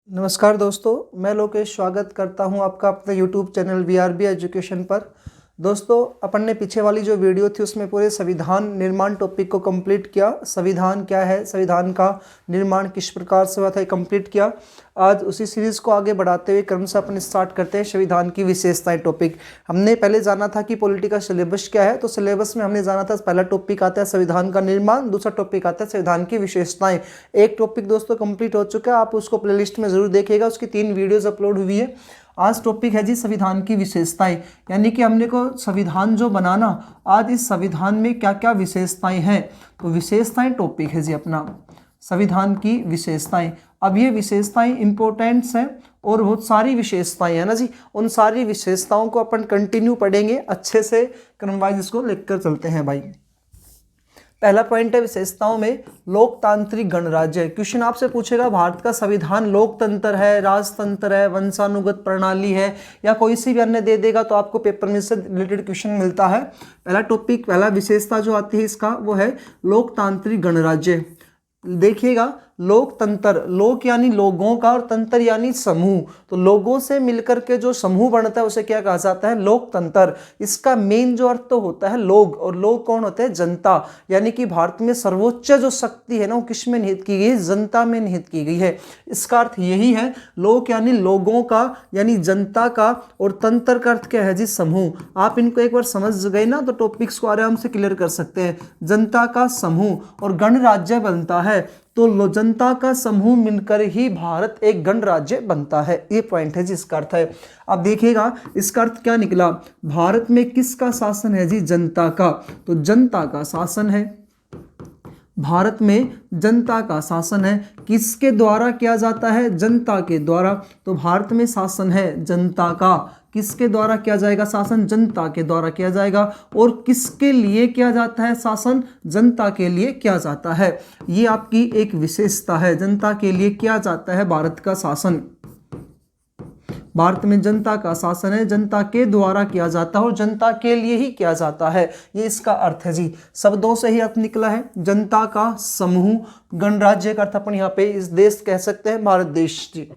नमस्कार दोस्तों, मैं लोकेश स्वागत करता हूं आपका अपने YouTube चैनल VRB एजुकेशन पर। दोस्तों, अपन ने पीछे वाली जो वीडियो थी उसमें पूरे संविधान निर्माण टॉपिक को कंप्लीट किया। संविधान क्या है, संविधान का निर्माण किस प्रकार से हुआ था, कंप्लीट किया। आज उसी सीरीज़ को आगे बढ़ाते हुए क्रम से अपन स्टार्ट करते हैं संविधान की विशेषताएं टॉपिक। हमने पहले जाना था कि पॉलिटिकल सिलेबस क्या है, तो सिलेबस में हमने जाना था पहला टॉपिक आता है संविधान का निर्माण, दूसरा टॉपिक आता है संविधान की विशेषताएं। एक टॉपिक दोस्तों कंप्लीट हो चुका है, आप उसको प्लेलिस्ट में जरूर देखिएगा, उसकी 3 वीडियोज अपलोड हुई है। आज टॉपिक है जी संविधान की विशेषताएं, यानी कि हमने को संविधान जो बनाना, आज इस संविधान में क्या क्या विशेषताएं हैं, तो विशेषताएं टॉपिक है जी अपना, संविधान की विशेषताएं। अब ये विशेषताएं इंपॉर्टेंट्स हैं और बहुत सारी विशेषताएं हैं ना जी, उन सारी विशेषताओं को अपन कंटिन्यू पढ़ेंगे, अच्छे से क्रम वाइज इसको लेकर चलते हैं भाई। पहला पॉइंट है विशेषताओं में लोकतांत्रिक गणराज्य। क्वेश्चन आपसे पूछेगा भारत का संविधान लोकतंत्र है, राजतंत्र है, वंशानुगत प्रणाली है, या कोई सी भी अन्य दे देगा तो आपको पेपर में से रिलेटेड क्वेश्चन मिलता है। पहला टॉपिक, पहला विशेषता जो आती है इसका वो है लोकतांत्रिक गणराज्य। देखिएगा, लोकतंत्र, लोक यानी लोगों का और तंत्र यानी समूह, तो लोगों से मिलकर के जो समूह बनता है उसे क्या कहा जाता है, लोकतंत्र। इसका मेन जो अर्थ तो होता है लोग, और लोग कौन होते हैं, जनता। यानी कि भारत में सर्वोच्च जो शक्ति है ना वो किस में निहित की गई है, जनता में निहित की गई है। इसका अर्थ यही है, लोक यानी लोगों का यानी जनता का, और तंत्र का अर्थ क्या है जी, समूह। आप इनको एक बार समझ गए ना तो टॉपिक्स को आराम से क्लियर कर सकते हैं। जनता का समूह और गणराज्य बनता है, तो जनता का समूह मिलकर ही भारत एक गणराज्य बनता है। ये पॉइंट है जिसका अर्थ है। अब देखिएगा इसका अर्थ क्या निकला, भारत में किसका शासन है जी, जनता का, तो जनता का शासन है। भारत में जनता का शासन है, किसके द्वारा किया जाता है, जनता के द्वारा। तो भारत में शासन है जनता का, किसके द्वारा किया जाएगा शासन, जनता के द्वारा किया जाएगा। और किसके लिए किया जाता है शासन, जनता के लिए किया जाता है। ये आपकी एक विशेषता है, जनता के लिए किया जाता है भारत का शासन। भारत में जनता का शासन है, जनता के द्वारा किया जाता है और जनता के लिए ही किया जाता है। ये इसका अर्थ है जी, शब्दों से ही अर्थ निकला है, जनता का समूह। गणराज्य का अर्थ अपन यहाँ पे इस देश कह सकते हैं, भारत देश जी।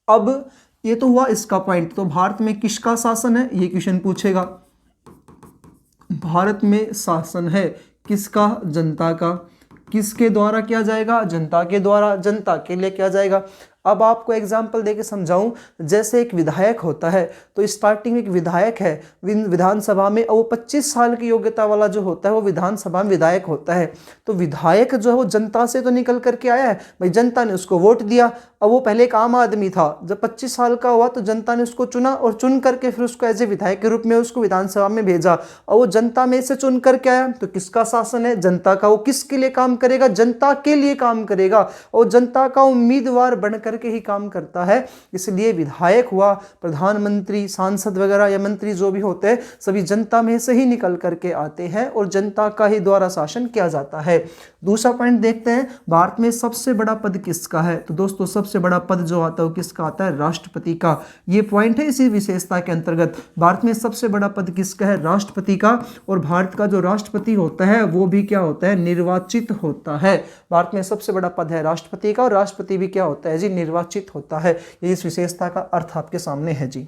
अब ये तो हुआ इसका पॉइंट। तो भारत में किसका शासन है, ये क्वेश्चन पूछेगा। भारत में शासन है किसका, जनता का। किसके द्वारा किया जाएगा, जनता के द्वारा, जनता के लिए किया जाएगा। अब आपको एग्जाम्पल देके समझाऊं, जैसे एक विधायक होता है, तो स्टार्टिंग में एक विधायक है विधानसभा में, और वो 25 साल की योग्यता वाला जो होता है वो विधानसभा में विधायक होता है। तो विधायक जो है वो जनता से तो निकल करके आया है भाई, जनता ने उसको वोट दिया। अब वो पहले एक आम आदमी था, जब 25 साल का हुआ तो जनता ने उसको चुना, और चुन करके फिर उसको एज ए विधायक के रूप में उसको विधानसभा में भेजा, और वो जनता में से चुन करके आया। तो किसका शासन है, जनता का। वो किसके लिए काम करेगा, जनता के लिए काम करेगा, और जनता का उम्मीदवार बनकर के ही काम करता है। इसलिए विधायक हुआ, प्रधानमंत्री, सांसद वगैरह या मंत्री जो भी होते हैं सभी जनता में से ही निकल करके आते हैं, और जनता का ही द्वारा शासन किया जाता है। दूसरा पॉइंट देखते हैं, भारत में सबसे बड़ा पद किसका है। तो दोस्तों सबसे बड़ा पद जो आता है वो किसका आता है, राष्ट्रपति का। ये पॉइंट है इसी विशेषता के अंतर्गत। भारत में सबसे बड़ा पद किसका है, राष्ट्रपति का। और भारत का जो राष्ट्रपति होता है वो भी क्या होता है, निर्वाचित होता है। भारत में सबसे बड़ा पद है राष्ट्रपति का, और राष्ट्रपति भी क्या होता है जी, निर्वाचित होता है। ये इस विशेषता का अर्थ आपके सामने है जी।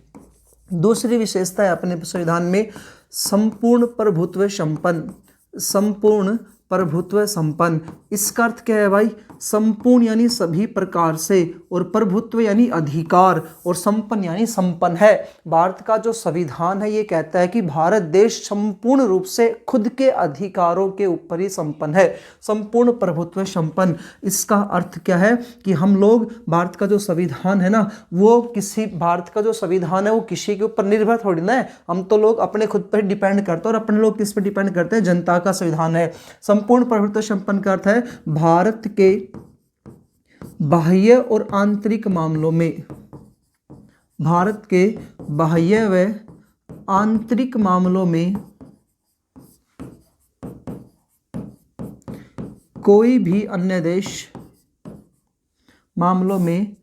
दूसरी विशेषता है अपने संविधान में संपूर्ण प्रभुत्व संपन्न। संपूर्ण प्रभुत्व संपन्न, इसका अर्थ क्या है भाई, संपूर्ण यानी सभी प्रकार से, और प्रभुत्व यानी अधिकार, और संपन्न यानी संपन्न है। भारत का जो संविधान है ये कहता है कि भारत देश संपूर्ण रूप से खुद के अधिकारों के ऊपर ही संपन्न है। संपूर्ण प्रभुत्व संपन्न, इसका अर्थ क्या है कि हम लोग, भारत का जो संविधान है ना वो किसी, भारत का जो संविधान है वो किसी के ऊपर निर्भर थोड़ी ना है। हम तो लोग अपने खुद पर डिपेंड करते हैं, और अपने लोग किस पर डिपेंड करते हैं, जनता का संविधान है। संपूर्ण प्रभुत्व संपन्न का अर्थ है भारत के बाह्य और आंतरिक मामलों में, भारत के बाह्य व आंतरिक मामलों में कोई भी अन्य देश, मामलों में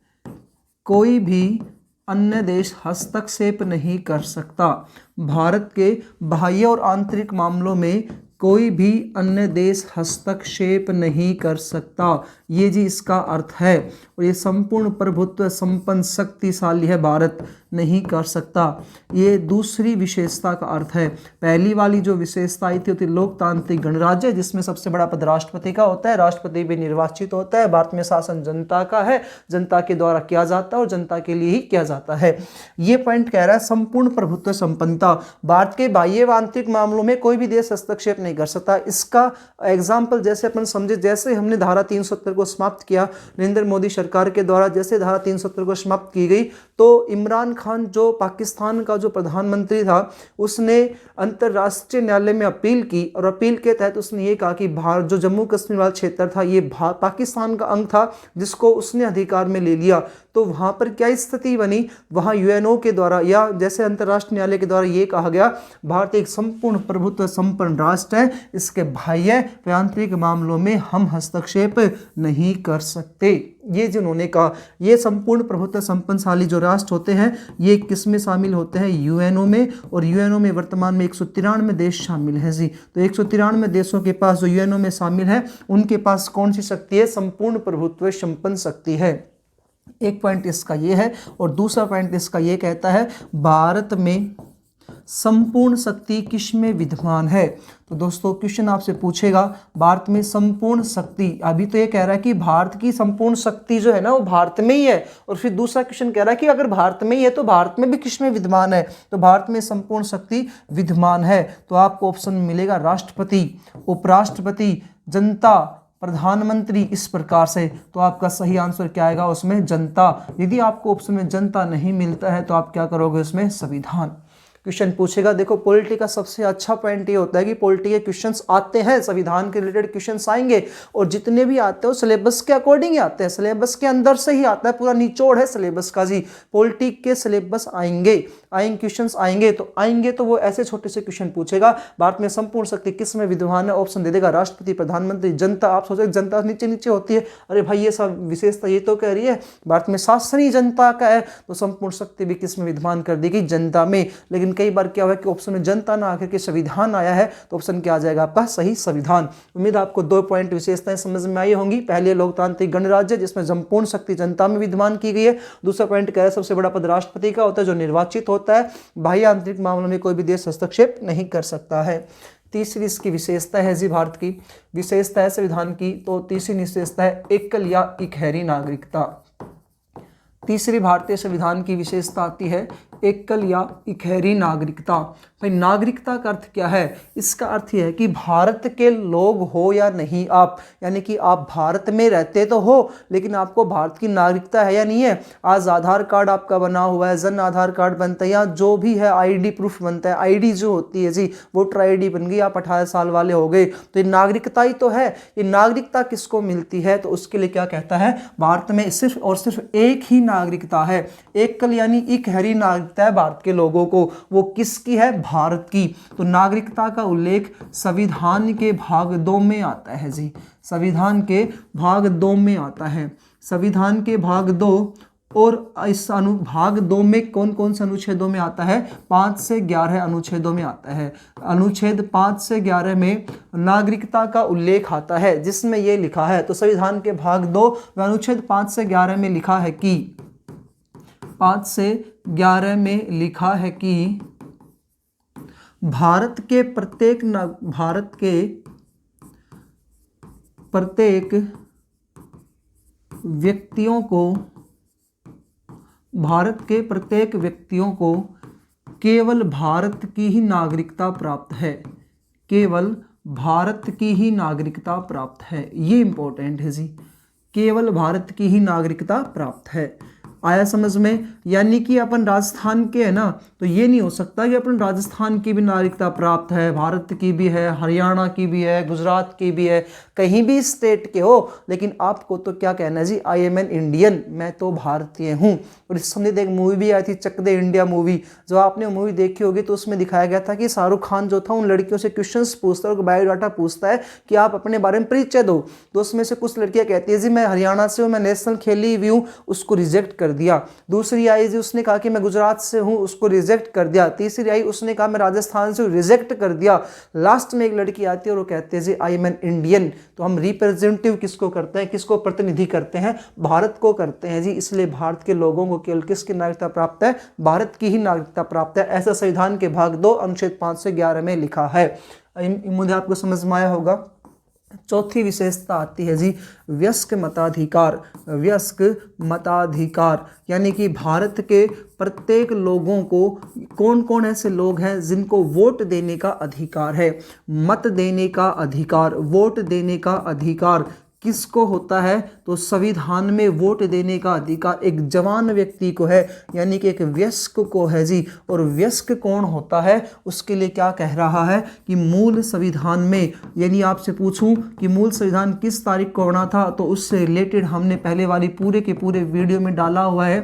कोई भी अन्य देश हस्तक्षेप नहीं कर सकता। भारत के बाह्य और आंतरिक मामलों में कोई भी अन्य देश हस्तक्षेप नहीं कर सकता। ये जी इसका अर्थ है। और ये संपूर्ण प्रभुत्व संपन्न शक्तिशाली है, भारत नहीं कर सकता। ये दूसरी विशेषता का अर्थ है। पहली वाली जो विशेषता आई थी लोकतांत्रिक गणराज्य, जिसमें सबसे बड़ा पद राष्ट्रपति का होता है, राष्ट्रपति भी निर्वाचित होता है। भारत में शासन जनता का है, जनता के द्वारा किया जाता है और जनता के लिए ही किया जाता है। ये पॉइंट कह रहा है संपूर्ण प्रभुत्व संपन्नता। भारत के बाह्य व आंतरिक मामलों में कोई भी देश हस्तक्षेप नहीं कर सकता। इसका एग्जाम्पल जैसे अपन समझे, जैसे हमने धारा 370 को समाप्त किया नरेंद्र मोदी सरकार के द्वारा, जैसे धारा 370 को समाप्त की गई तो इमरान खान जो पाकिस्तान का जो प्रधानमंत्री था, उसने अंतर्राष्ट्रीय न्यायालय में अपील की और अपील के तहत उसने ये कहा कि भारत जो जम्मू कश्मीर वाला क्षेत्र था ये पाकिस्तान का अंग था, जिसको उसने अधिकार में ले लिया। तो वहाँ पर क्या स्थिति बनी, वहाँ यूएनओ के द्वारा या जैसे अंतर्राष्ट्रीय न्यायालय के द्वारा ये कहा गया भारत एक संपूर्ण प्रभुत्व संपन्न राष्ट्र है, इसके बाह्य व आंतरिक मामलों में हम हस्तक्षेप नहीं कर सकते। ये जिन्होंने कहा, ये संपूर्ण प्रभुत्व संपन्नशाली जो राष्ट्र होते हैं ये किस में शामिल होते हैं, यूएनओ में। और यूएनओ में वर्तमान में 193 देश शामिल हैं जी। तो 193 देशों के पास जो यूएनओ में शामिल है उनके पास कौन सी शक्ति है, संपूर्ण प्रभुत्व संपन्न शक्ति है। एक पॉइंट इसका ये है। और दूसरा पॉइंट इसका ये कहता है भारत में संपूर्ण शक्ति किस में विद्यमान है। तो दोस्तों क्वेश्चन आपसे पूछेगा भारत में संपूर्ण शक्ति, अभी तो ये कह रहा है कि भारत की संपूर्ण शक्ति जो है ना वो भारत में ही है, और फिर दूसरा क्वेश्चन कह रहा है कि अगर भारत में ही है तो भारत में भी किस में विद्यमान है। तो भारत में संपूर्ण शक्ति विद्यमान है, तो आपको ऑप्शन मिलेगा राष्ट्रपति, उपराष्ट्रपति, जनता, प्रधानमंत्री, इस प्रकार से। तो आपका सही आंसर क्या आएगा उसमें, जनता। यदि आपको ऑप्शन में जनता नहीं मिलता है तो आप क्या करोगे उसमें, संविधान। क्वेश्चन पूछेगा, देखो पॉलिटी का सबसे अच्छा पॉइंट ये होता है कि पॉलिटी के क्वेश्चंस आते हैं, संविधान के रिलेटेड क्वेश्चंस आएंगे और जितने भी आते हैं सिलेबस के अकॉर्डिंग ही आते हैं, सिलेबस के अंदर से ही आता है, पूरा निचोड़ है सिलेबस का जी। पॉलिटी के सिलेबस आएंगे क्वेश्चंस आएंगे तो वो ऐसे छोटे से क्वेश्चन पूछेगा, भारत में संपूर्ण शक्ति किस में विद्यमान है, ऑप्शन दे देगा राष्ट्रपति, प्रधानमंत्री, जनता। आप सोचो जनता नीचे नीचे होती है, अरे भाई ये सब विशेषता ये तो कह रही है भारत में शासन ही जनता का है, तो संपूर्ण शक्ति भी किस में विद्यमान कर देगी, जनता में। लेकिन कई बार क्या हुआ कि ऑप्शन में जनता ना आकर के संविधान आया है, तो ऑप्शन क्या आ जाएगा आपका, सही संविधान। उम्मीद आपको 2 पॉइंट विशेषताएं समझ में आई होंगी। पहले लोकतांत्रिक गणराज्य जिसमें संपूर्ण शक्ति जनता में विद्यमान की गई है। दूसरा पॉइंट कह रहा है सबसे बड़ा पद राष्ट्रपति का होता है जो निर्वाचित होता है, बाह्य आंतरिक मामलों में कोई भी देश हस्तक्षेप नहीं कर सकता है। तीसरी इसकी विशेषता है जी, भारत की विशेषता है संविधान की, तो तीसरी विशेषता है एकल या इकहरी नागरिकता। तीसरी भारतीय संविधान की विशेषता आती है एकल या इकहरी नागरिकता। भाई नागरिकता का अर्थ क्या है, इसका अर्थ यह है कि भारत के लोग हो या नहीं आप, यानी कि आप भारत में रहते तो हो लेकिन आपको भारत की नागरिकता है या नहीं है। आज आधार कार्ड आपका बना हुआ है, जन आधार कार्ड बनता है या जो भी है आईडी प्रूफ बनता है, आईडी जो होती है जी वोटर आईडी बन गई, आप 18 साल वाले हो गए, तो ये नागरिकता ही तो है। ये नागरिकता किसको मिलती है, तो उसके लिए क्या कहता है, भारत में सिर्फ और सिर्फ एक ही नागरिकता है, एकल यानी इकहरी नागरिकता है भारत के लोगों को। वो किसकी है, भारत की। तो नागरिकता का उल्लेख संविधान के भाग 2 में आता है जी, संविधान के भाग 2 में आता है, संविधान के भाग 2। और इस भाग 2 में कौन कौन से अनुच्छेदों में आता है, 5 से 11 अनुच्छेदों में आता है। अनुच्छेद 5 से 11 में नागरिकता का उल्लेख आता है, जिसमें ये लिखा है, तो संविधान के भाग 2 व अनुच्छेद 5 से 11 में लिखा है कि 5 से 11 में लिखा है कि भारत के प्रत्येक व्यक्तियों को केवल भारत की ही नागरिकता प्राप्त है, केवल भारत की ही नागरिकता प्राप्त है। ये इंपॉर्टेंट है जी, केवल भारत की ही नागरिकता प्राप्त है। आया समझ में, यानी कि अपन राजस्थान के है ना, तो ये नहीं हो सकता कि अपन राजस्थान की भी नागरिकता प्राप्त है, भारत की भी है, हरियाणा की भी है, गुजरात की भी है, कहीं भी स्टेट के हो, लेकिन आपको तो क्या कहना है जी, आई एम एन इंडियन, मैं तो भारतीय हूँ। और इस समय एक मूवी भी आई थी चक दे इंडिया मूवी, जो आपने मूवी देखी होगी, तो उसमें दिखाया गया था कि शाहरुख खान जो था उन लड़कियों से क्वेश्चंस पूछता है, बायोडाटा पूछता है कि आप अपने बारे में परिचय दो। तो उसमें से कुछ लड़कियां कहती है जी मैं हरियाणा से हूँ, मैं नेशनल खेली हुई हूँ, उसको रिजेक्ट कर कर दिया। दूसरी आई जी उसने कहा कि मैं गुजरात से हूँ, उसको रिजेक्ट कर दिया। तीसरी आई उसने कहा मैं राजस्थान से हूँ, रिजेक्ट कर दिया। लास्ट में एक लड़की आती है और वो कहते हैं जी आई एम एन इंडियन। तो हम रिप्रेजेंटेटिव किसको करते हैं, किसको प्रतिनिधि करते हैं, भारत को करते हैं जी। इसलिए भारत के लोगों को केवल किसकी नागरिकता प्राप्त है, भारत की ही नागरिकता प्राप्त है। ऐसा संविधान के भाग 2 अनुच्छेद 5 से 11 में लिखा है। मुझे आपको समझ में आया होगा। चौथी विशेषता आती है जी वयस्क मताधिकार। वयस्क मताधिकार यानी कि भारत के प्रत्येक लोगों को, कौन कौन ऐसे लोग हैं जिनको वोट देने का अधिकार है, मत देने का अधिकार, वोट देने का अधिकार किसको होता है, तो संविधान में वोट देने का अधिकार एक जवान व्यक्ति को है, यानी कि एक वयस्क को है जी। और वयस्क कौन होता है, उसके लिए क्या कह रहा है कि मूल संविधान में, यानी आपसे पूछूं कि मूल संविधान किस तारीख को बना था, तो उससे रिलेटेड हमने पहले वाली पूरे के पूरे वीडियो में डाला हुआ है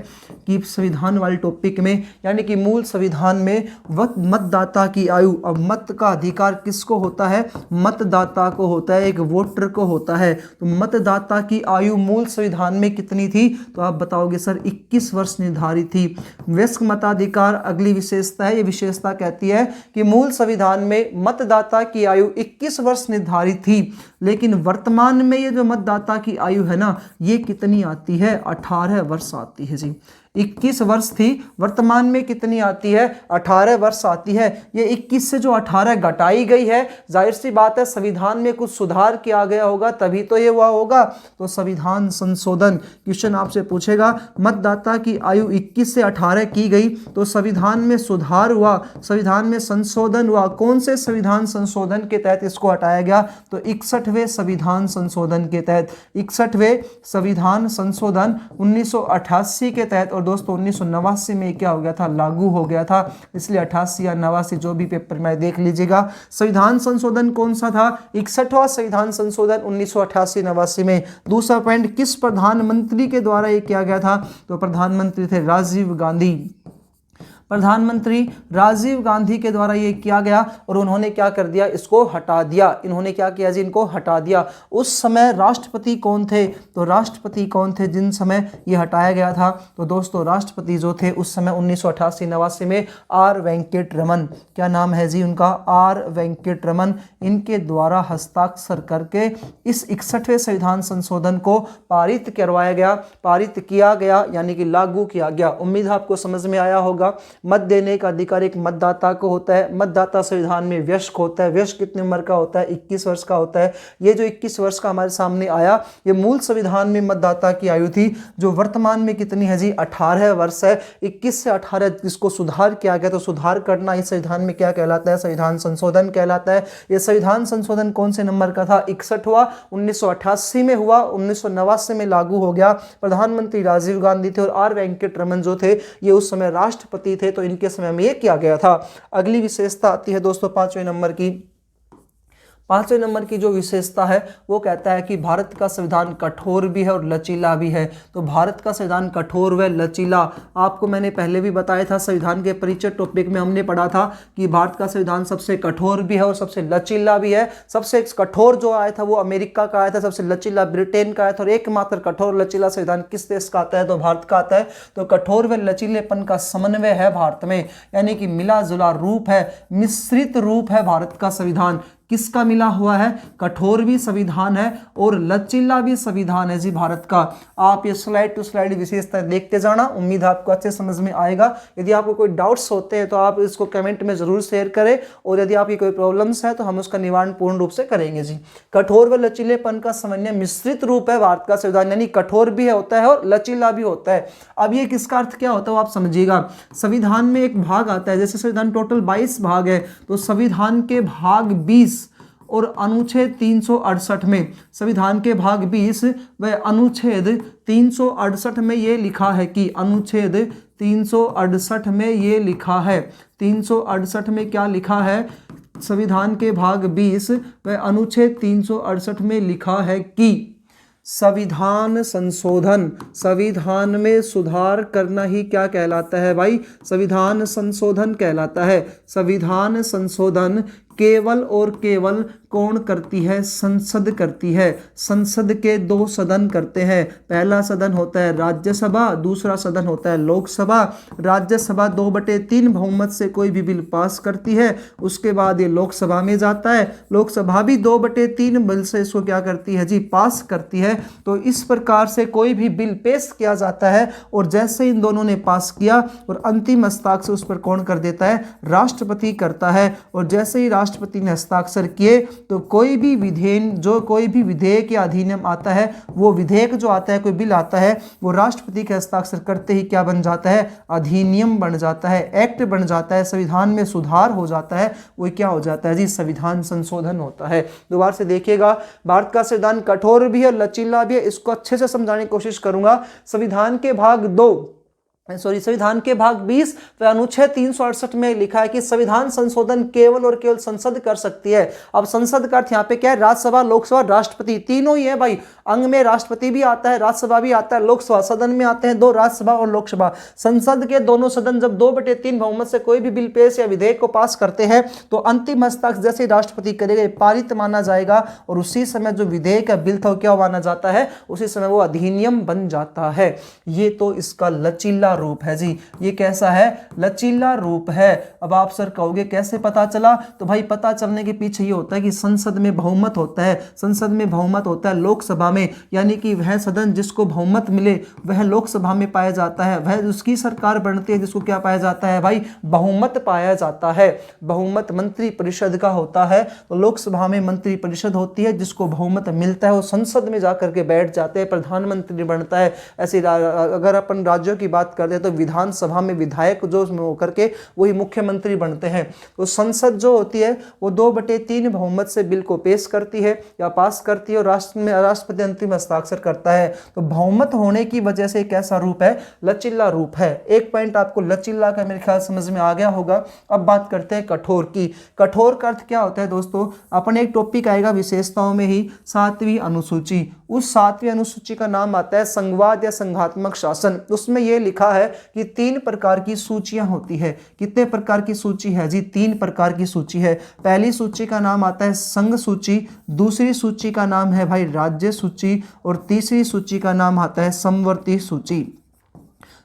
कि संविधान वाले टॉपिक में, यानी कि मूल संविधान में मतदाता की आयु, अब मत का अधिकार किसको होता है, मतदाता को होता है, एक वोटर को होता है। तो मतदाता की आयु मूल संविधान में कितनी थी, तो आप बताओगे सर 21 वर्ष निर्धारित थी। वयस्क मताधिकार अगली विशेषता है। ये विशेषता कहती है कि मूल संविधान में मतदाता की आयु 21 वर्ष निर्धारित थी, लेकिन वर्तमान में ये जो मतदाता की आयु है ना, ये कितनी आती है, 18 वर्ष आती है जी। 21 वर्ष थी, वर्तमान में कितनी आती है, 18 वर्ष आती है। ये 21 से जो 18 घटाई गई है, जाहिर सी बात है संविधान में कुछ सुधार किया गया होगा तभी तो ये हुआ होगा। तो संविधान संशोधन, क्वेश्चन आपसे पूछेगा मतदाता की आयु 21 से 18 की गई तो संविधान में सुधार हुआ, संविधान में संशोधन हुआ। कौन से संविधान संशोधन के तहत इसको हटाया गया, तो 61वें संविधान संशोधन के तहत। 61वें संविधान संशोधन 1988 के तहत, और दोस्तों 1989 में क्या हो गया था, लागू हो गया था। इसलिए 88 या 89 जो भी पेपर में देख लीजिएगा। संविधान संशोधन कौन सा था, 61वां संविधान संशोधन 1988-89 में। दूसरा पॉइंट, किस प्रधानमंत्री के द्वारा ये किया गया था, तो प्रधानमंत्री थे राजीव गांधी। प्रधानमंत्री राजीव गांधी के द्वारा ये किया गया और उन्होंने क्या कर दिया, इसको हटा दिया। इन्होंने क्या किया जी, इनको हटा दिया। उस समय राष्ट्रपति कौन थे, तो राष्ट्रपति कौन थे जिन समय ये हटाया गया था, तो दोस्तों राष्ट्रपति जो थे उस समय 1988-89 में आर वेंकट रमन। क्या नाम है जी उनका, आर वेंकट रमन। इनके द्वारा हस्ताक्षर करके इस 61वें संविधान संशोधन को पारित करवाया गया, पारित किया गया, यानी कि लागू किया गया। उम्मीद है आपको समझ में आया होगा। मत देने का अधिकार एक मतदाता को होता है। मतदाता संविधान में वयस्क होता है। वयस्क कितनी उम्र का होता है, 21 वर्ष का होता है। ये जो 21 वर्ष का हमारे सामने आया, ये मूल संविधान में मतदाता की आयु थी, जो वर्तमान में कितनी है जी, 18 वर्ष है। 21 से 18 इसको सुधार किया गया, तो सुधार करना इस संविधान में क्या कहलाता है, संविधान संशोधन कहलाता है। ये संविधान संशोधन कौन से नंबर का था, 61वां, 1988 में हुआ, 1989 में लागू हो गया। प्रधानमंत्री राजीव गांधी थे और आर वेंकट रमन जो थे ये उस समय राष्ट्रपति थे, तो इनके समय में ये किया गया था। अगली विशेषता आती है दोस्तों 5वें नंबर की। 5वें नंबर की जो विशेषता है वो कहता है कि भारत का संविधान कठोर भी है और लचीला भी है। तो भारत का संविधान कठोर व लचीला, आपको मैंने पहले भी बताया था, संविधान के परिचय टॉपिक में हमने पढ़ा था कि भारत का संविधान सबसे कठोर भी है और सबसे लचीला भी है। सबसे कठोर जो आया था वो अमेरिका का आया था, सबसे लचीला ब्रिटेन का आया था, और एकमात्र कठोर लचीला संविधान किस देश का आता है, तो भारत का आता है। तो कठोर व लचीलेपन का समन्वय है भारत में, यानी कि मिला जुला रूप है, मिश्रित रूप है भारत का संविधान। किसका मिला हुआ है, कठोर भी संविधान है और लचीला भी संविधान है जी भारत का। आप ये स्लाइड टू स्लाइड विशेषता देखते जाना, उम्मीद है आपको अच्छे समझ में आएगा। यदि आपको कोई डाउट्स होते हैं तो आप इसको कमेंट में जरूर शेयर करें, और यदि आपकी कोई प्रॉब्लम्स है तो हम उसका निवारण पूर्ण रूप से करेंगे जी। कठोर व लचीलेपन का समन्वय मिश्रित रूप है भारत का संविधान, यानी कठोर भी होता है और लचीला भी होता है। अब ये किसका अर्थ क्या होता है आप समझिएगा। संविधान में एक भाग आता है, जैसे संविधान टोटल 22 भाग है, तो संविधान के भाग 20 और अनुच्छेद 368 में, संविधान के भाग 20 व अनुच्छेद 368 में ये लिखा है कि, अनुच्छेद 368 में ये लिखा है, 368 में क्या लिखा है, संविधान के भाग 20 व अनुच्छेद 368 में लिखा है कि संविधान संशोधन, संविधान में सुधार करना ही क्या कहलाता है भाई, संविधान संशोधन कहलाता है। संविधान संशोधन केवल और केवल कौन करती है? संसद करती है। संसद के 2 सदन करते हैं। पहला सदन होता है राज्यसभा, दूसरा सदन होता है लोकसभा। राज्यसभा 2/3 बहुमत से कोई भी बिल पास करती है, उसके बाद ये लोकसभा में जाता है। लोकसभा भी 2/3 बिल से इसको क्या करती है जी? पास करती है। तो इस प्रकार से कोई भी बिल पेश किया जाता है और जैसे इन दोनों ने पास किया और अंतिम हस्ताक्षर उस पर कौन कर देता है? राष्ट्रपति करता है। और जैसे ही राष्ट्रपति ने हस्ताक्षर किए तो कोई भी विधेयक या अधिनियम आता है, वो विधेयक जो आता है, कोई बिल आता है, वो राष्ट्रपति के हस्ताक्षर करते ही क्या बन जाता है? अधिनियम बन जाता है, एक्ट बन जाता है, संविधान में सुधार हो जाता है। वो क्या हो जाता है जी? संविधान संशोधन होता है। दोबारा से देखिएगा, भारत का संविधान कठोर भी है, लचीला भी है। इसको अच्छे से समझाने की कोशिश करूंगा। संविधान के भाग 20 व अनुच्छेद 368 में लिखा है कि संविधान संशोधन केवल और केवल संसद कर सकती है। अब संसद का अर्थ यहाँ पे क्या है? राज्यसभा, लोकसभा, राष्ट्रपति, तीनों ही है भाई। अंग में राष्ट्रपति भी आता है, राज्यसभा भी आता है, लोकसभा। सदन में आते हैं 2, राज्यसभा और लोकसभा। संसद के दोनों सदन जब 2/3 बहुमत से कोई भी बिल पेश या विधेयक को पास करते हैं तो अंतिम हस्ताक्षर जैसे राष्ट्रपति करेगा पारित माना जाएगा और उसी समय जो विधेयक या बिल था वो क्या माना जाता है? उसी समय वो अधिनियम बन जाता है। ये तो इसका लचीला रूप है जी। ये कैसा है? लचीला रूप है। अब आप सर कहोगे कैसे पता चला? तो भाई पता चलने के पीछे ये होता है कि संसद में बहुमत होता है। संसद में बहुमत होता है लोकसभा में, यानी कि वह सदन जिसको बहुमत मिले वह लोकसभा में पाया जाता है। वह उसकी सरकार बनती है जिसको क्या पाया जाता है भाई? बहुमत पाया जाता है। बहुमत मंत्री परिषद का होता है। तो लोकसभा में मंत्री परिषद होती है, जिसको बहुमत मिलता है वो संसद में जाकर के बैठ जाते हैं, प्रधानमंत्री बनता है। ऐसे अगर अपन राज्यों की बात करते हैं तो विधानसभा में विधायक जो होकर के वही मुख्यमंत्री बनते हैं। तो संसद जो होती है वो 2/3 बहुमत से बिल को पेश करती है या पास करती है और राष्ट्रपति अंतिम हस्ताक्षर करता है। तो बहुमत होने की वजह से कैसा रूप है? लचीला रूप है। एक पॉइंट आपको लचीला का मेरे ख्याल समझ में आ गया होगा। अब बात करते हैं कठोर की। कठोर का अर्थ क्या होता है दोस्तों? अपन एक टॉपिक आएगा विशेषताओं में ही, 7वीं अनुसूची। उस 7वीं अनुसूची का नाम आता है संघवाद या संघात्मक शासन। उसमें यह लिखा है कि 3 प्रकार की सूचियां होती है। कितने प्रकार की सूची है जी? 3 प्रकार की सूची है। पहली सूची का नाम आता है संघ सूची, दूसरी सूची का नाम है भाई राज्य सूची और तीसरी सूची का नाम आता है समवर्ती सूची।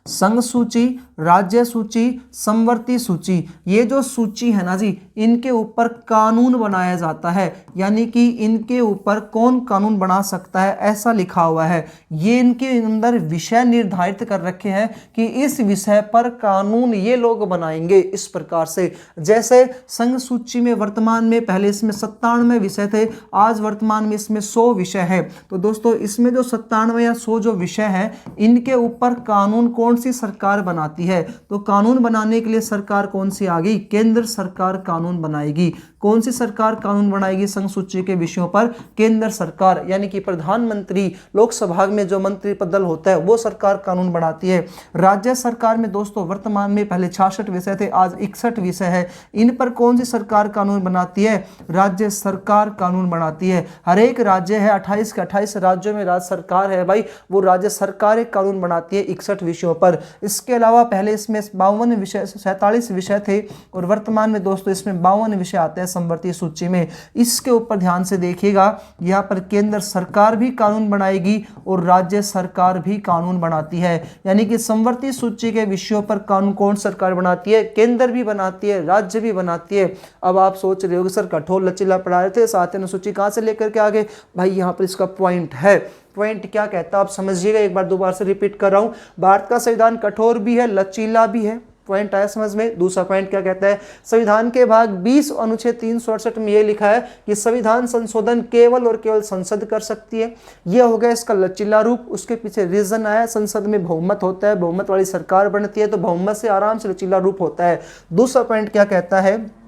संघ सूची, राज्य सूची, समवर्ती सूची, ये जो सूची है ना जी, इनके ऊपर कानून बनाया जाता है। यानी कि इनके ऊपर कौन कानून बना सकता है ऐसा लिखा हुआ है। ये इनके अंदर विषय निर्धारित कर रखे हैं कि इस विषय पर कानून ये लोग बनाएंगे। इस प्रकार से जैसे संघ सूची में वर्तमान में पहले इसमें 97 विषय थे, आज वर्तमान में इसमें 100 विषय है। तो दोस्तों इसमें जो 97 या 100 जो विषय है इनके ऊपर कानून कौन सी सरकार बनाती है? तो कानून बनाने के लिए सरकार कौन सी आ गई? केंद्र सरकार कानून बनाएगी। कौन सी सरकार कानून बनाएगी संघ सूची के विषयों पर? केंद्र सरकार, यानी कि प्रधानमंत्री, लोकसभा में जो मंत्रिपदल होता है वो सरकार कानून बनाती है। राज्य सरकार में दोस्तों वर्तमान में पहले 66 विषय थे, आज 61 विषय है। इन पर कौन सी सरकार कानून बनाती है? राज्य सरकार कानून बनाती है। हर एक राज्य है, 28 के 28 राज्यों में राज्य सरकार है भाई, वो राज्य सरकार एक कानून बनाती है 61 विषयों पर। इसके अलावा पहले इसमें 52 विषय, 47 विषय थे और वर्तमान में दोस्तों इसमें 52 विषय आते हैं समवर्ती सूची में। इसके ऊपर ध्यान से देखिएगा, यहाँ पर केंद्र सरकार भी कानून बनाएगी और राज्य सरकार भी कानून बनाती है। यानी कि समवर्ती सूची के विषयों पर कानून कौन सरकार बनाती है? केंद्र भी बनाती है, राज्य भी बनाती है। अब आप सोच रहे हो सर कठोर लचीला पढ़ा रहे थे, 7वीं अनुसूची कहाँ से लेकर के आगे? भाई यहाँ पर इसका पॉइंट है। पॉइंट क्या कहता है आप समझिएगा, एक बार दोबारा से रिपीट कर रहा हूं। भारत का संविधान कठोर भी है, लचीला भी है। पॉइंट आया समझ में? दूसरा पॉइंट क्या कहता है? संविधान के भाग 20 अनुच्छेद 368 में यह लिखा है कि संविधान संशोधन केवल और केवल संसद कर सकती है। यह हो गया इसका लचीला रूप। उसके पीछे रीजन आया, संसद में बहुमत होता है, बहुमत वाली सरकार बनती है, तो बहुमत से आराम से लचीला रूप होता है। दूसरा पॉइंट क्या कहता है?